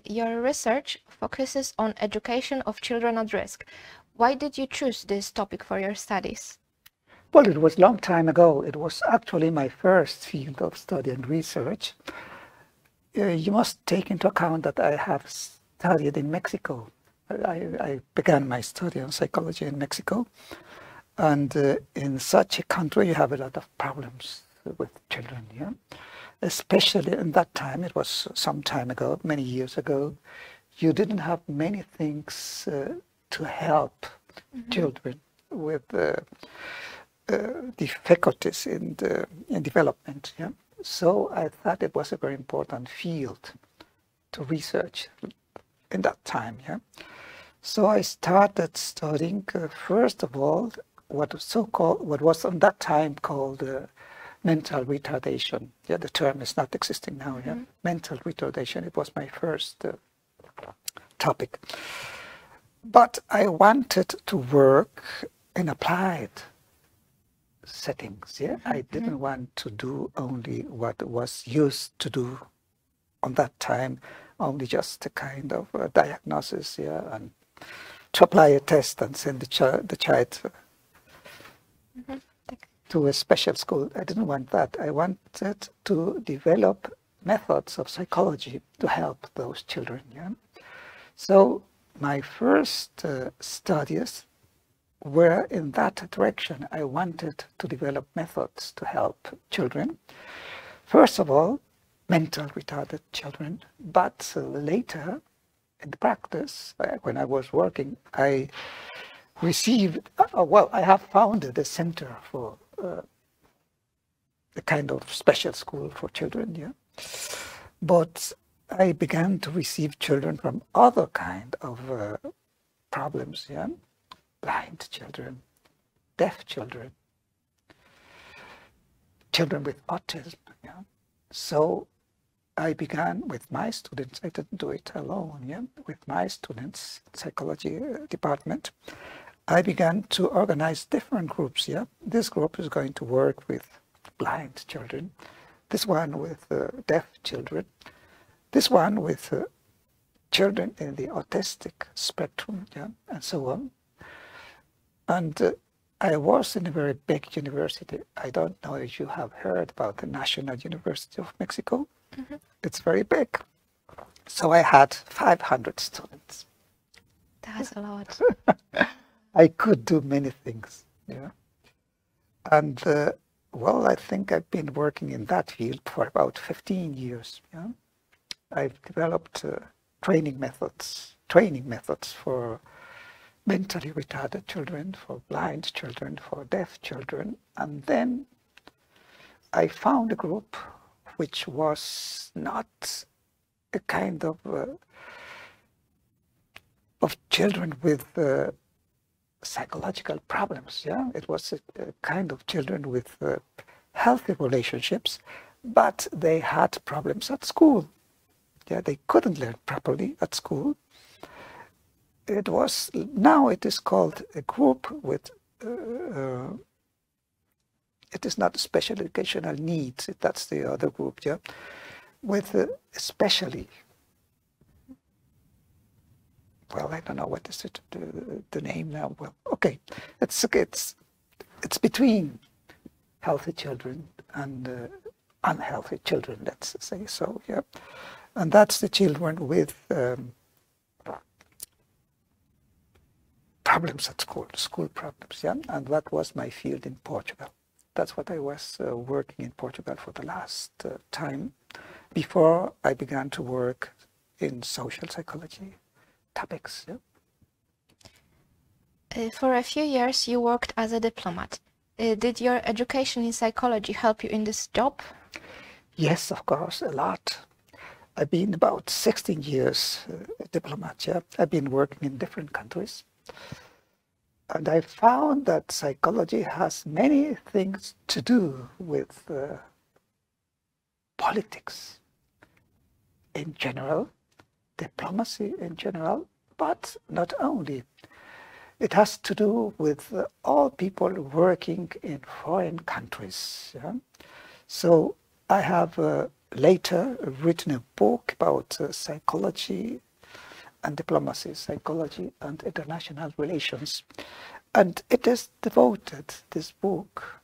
Your research focuses on education of children at risk. Why did you choose this topic for your studies? Well, it was a long time ago. It was actually my first field of study and research. You must take into account that I have studied in Mexico. I began my study of psychology in Mexico. And in such a country, you have a lot of problems with children, yeah? Especially in that time, it was some time ago, many years ago, you didn't have many things to help children with difficulties in development. Yeah? So I thought it was a very important field to research in that time. Yeah? So I started studying, first of all, what was on that time called mental retardation. Yeah, the term is not existing now. Yeah, mental retardation. It was my first topic. But I wanted to work in applied settings. Yeah, I didn't want to do only what was used to do on that time, only just a kind of diagnosis. Yeah, and to apply a test and send the child to a special school. I didn't want that. I wanted to develop methods of psychology to help those children. Yeah? So my first studies were in that direction. I wanted to develop methods to help children. First of all, mental retarded children, but later in the practice, when I was working, I received, I have founded a center for a kind of special school for children, yeah. But I began to receive children from other kind of problems, yeah. Blind children, deaf children, children with autism, yeah. So I began with my students. I didn't do it alone, yeah. With my students, psychology department, I began to organize different groups. Yeah, this group is going to work with blind children, this one with deaf children, this one with children in the autistic spectrum, yeah, and so on. And I was in a very big university. I don't know if you have heard about the National University of Mexico. It's very big. So I had 500 students. That's a lot. I could do many things, yeah. And well, I think I've been working in that field for about 15 years. Yeah, I've developed training methods for mentally retarded children, for blind children, for deaf children, and then I found a group which was not a kind of children with psychological problems. Yeah, it was a kind of children with healthy relationships, but they had problems at school. Yeah, they couldn't learn properly at school. It is called a group with it is not special educational needs. That's the other group. Yeah, with especially. Well, I don't know what is it, the name now. Well, okay, it's between healthy children and unhealthy children, let's say so, yeah. And that's the children with problems at school problems, yeah. And that was my field in Portugal. That's what I was working in Portugal for the last time, before I began to work in social psychology topics. Yeah? For a few years you worked as a diplomat. Did your education in psychology help you in this job? Yes, of course, a lot. I've been about 16 years a diplomat. Yeah? I've been working in different countries. And I found that psychology has many things to do with politics in general, diplomacy in general, but not only. It has to do with all people working in foreign countries. Yeah? So I have later written a book about psychology and diplomacy, psychology and international relations. And it is devoted, this book,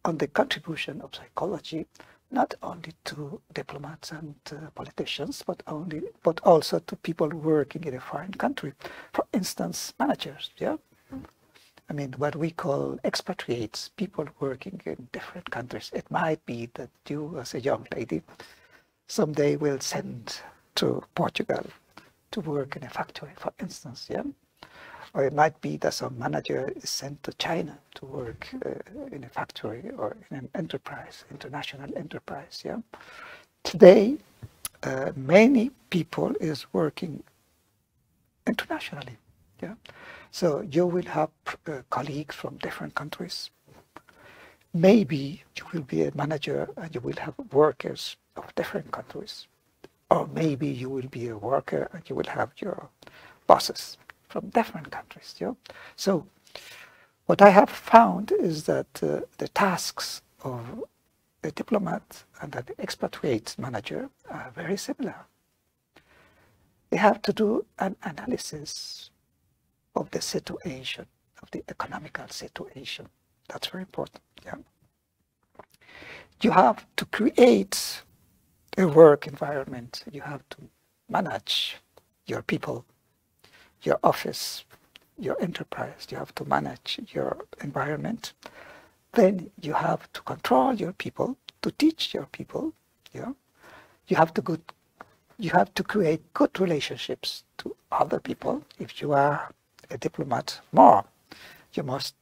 on the contribution of psychology, not only to diplomats and politicians, but also to people working in a foreign country. For instance, managers, yeah? I mean, what we call expatriates, people working in different countries. It might be that you, as a young lady, someday will send to Portugal to work in a factory, for instance, yeah? Or it might be that some manager is sent to China to work in a factory or in an enterprise, international enterprise, yeah? Today, many people is working internationally, yeah? So you will have colleagues from different countries. Maybe you will be a manager and you will have workers of different countries. Or maybe you will be a worker and you will have your bosses from different countries. Yeah? So what I have found is that the tasks of a diplomat and an expatriate manager are very similar. They have to do an analysis of the situation, of the economical situation. That's very important. Yeah? You have to create a work environment. You have to manage your people, your office, your enterprise. You have to manage your environment. Then you have to control your people, to teach your people. Yeah? You have to create good relationships to other people. If you are a diplomat, more, you must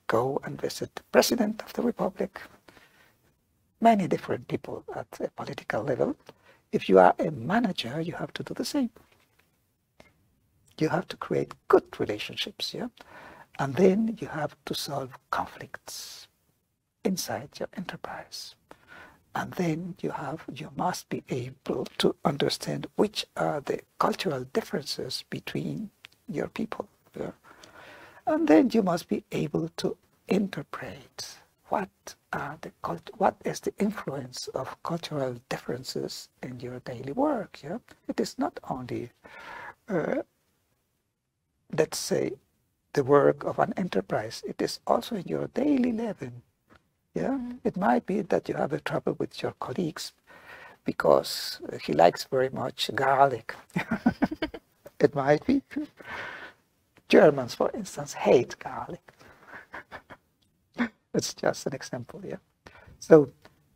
go and visit the President of the Republic, many different people at a political level. If you are a manager, you have to do the same. You have to create good relationships, yeah? And then you have to solve conflicts inside your enterprise. And then you must be able to understand which are the cultural differences between your people. Yeah? And then you must be able to interpret what is the influence of cultural differences in your daily work. Yeah? It is not only let's say, the work of an enterprise. It is also in your daily living. Yeah, it might be that you have a trouble with your colleagues because he likes very much garlic. It might be. Germans, for instance, hate garlic. It's just an example, yeah. So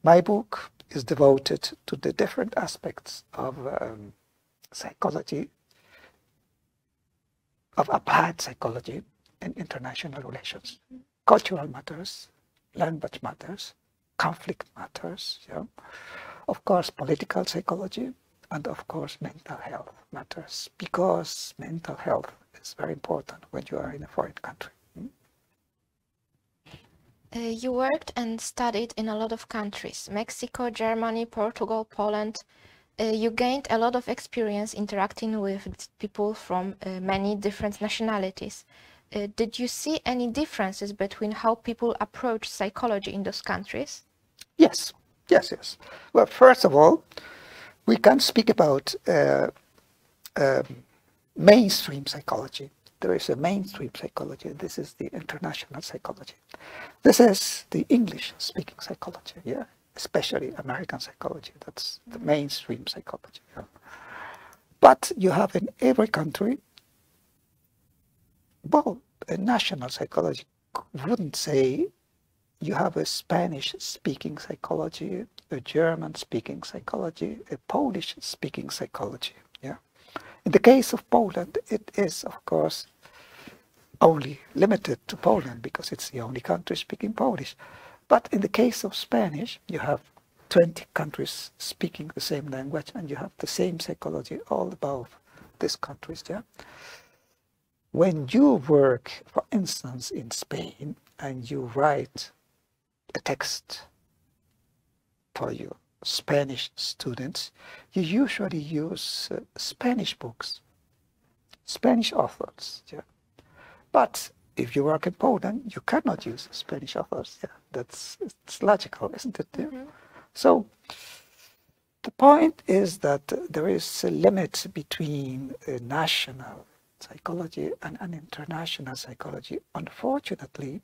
my book is devoted to the different aspects of psychology, of applied psychology in international relations. Cultural matters, language matters, conflict matters, yeah. Of course, political psychology, and of course, mental health matters, because mental health is very important when you are in a foreign country. You worked and studied in a lot of countries, Mexico, Germany, Portugal, Poland. You gained a lot of experience interacting with people from many different nationalities. Did you see any differences between how people approach psychology in those countries? Yes, yes, yes. Well, first of all, we can speak about mainstream psychology. There is a mainstream psychology. This is the international psychology. This is the English-speaking psychology, yeah, especially American psychology. That's the mainstream psychology. Yeah? But you have in every country, well, a national psychology wouldn't say you have a Spanish-speaking psychology, a German-speaking psychology, a Polish-speaking psychology. Yeah. In the case of Poland, it is, of course, only limited to Poland because it's the only country speaking Polish. But in the case of Spanish, you have 20 countries speaking the same language, and you have the same psychology all above these countries. Yeah. When you work, for instance, in Spain, and you write a text for your Spanish students, you usually use Spanish books, Spanish authors. Yeah. But if you work in Poland, you cannot use Spanish authors. Yeah. It's logical, isn't it? Yeah? So point is that there is a limit between national psychology and an international psychology. Unfortunately,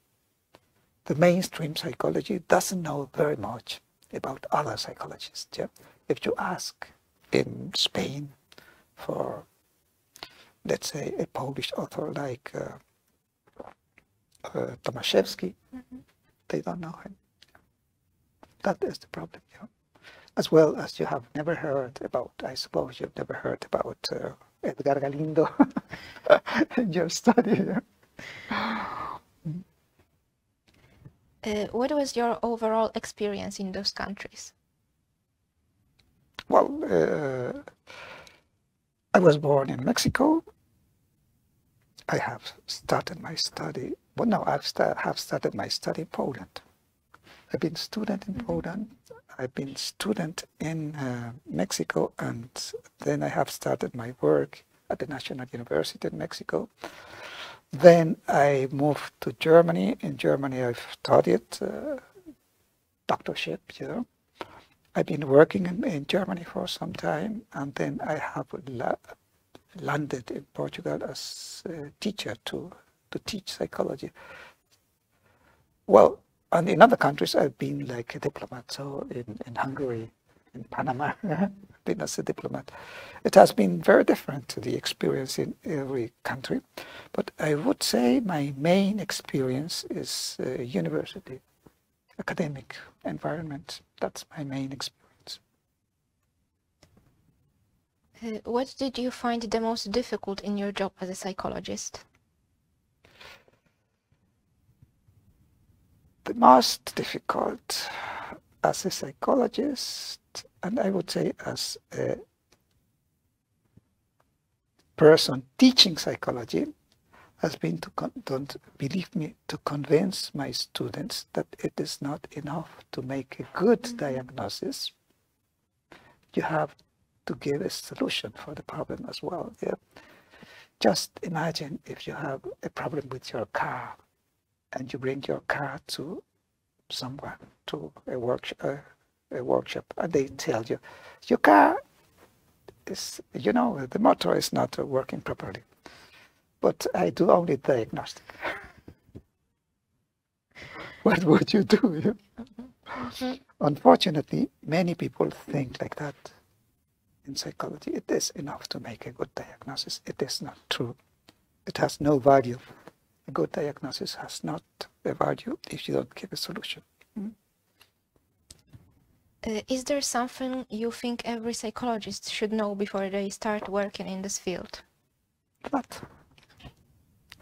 the mainstream psychology doesn't know very much about other psychologists. Yeah? If you ask in Spain for, let's say, a Polish author like Tomaszewski, they don't know him. That is the problem. Yeah? As well as you have never heard about, I suppose you've never heard about Edgar Galindo in your study. What was your overall experience in those countries? Well, I was born in Mexico. I have started my study, well, no, have started my study in Poland. I've been student in Poland. I've been student in Mexico, and then I have started my work at the National University in Mexico. Then I moved to Germany. In Germany, I've studied doctorship. You know, I've been working in Germany for some time, and then I have landed in Portugal as a teacher to teach psychology. Well, and in other countries, I've been like a diplomat. So in Hungary, in Panama, I've been as a diplomat. It has been very different to the experience in every country. But I would say my main experience is university, academic environment. That's my main experience. What did you find the most difficult in your job as a psychologist? The most difficult as a psychologist, and I would say as a person teaching psychology, has been don't believe me, to convince my students that it is not enough to make a good diagnosis. You have to give a solution for the problem as well. Yeah? Just imagine if you have a problem with your car, and you bring your car to someone, to a workshop, and they tell you, your car is, you know, the motor is not working properly. But I do only diagnostic. What would you do? Unfortunately, many people think like that in psychology. It is enough to make a good diagnosis. It is not true. It has no value. A good diagnosis has not a value if you don't give a solution. Is there something you think every psychologist should know before they start working in this field?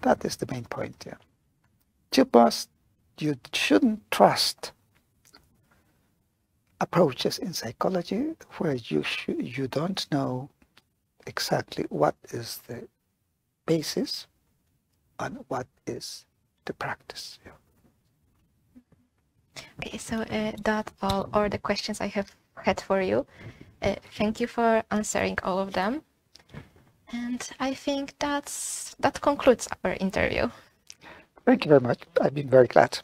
That is the main point, yeah. You shouldn't trust approaches in psychology where you don't know exactly what is the basis and what is the practice. Yeah. Okay, so that's all the questions I have had for you. Thank you for answering all of them. And I think that concludes our interview. Thank you very much. I've been very glad.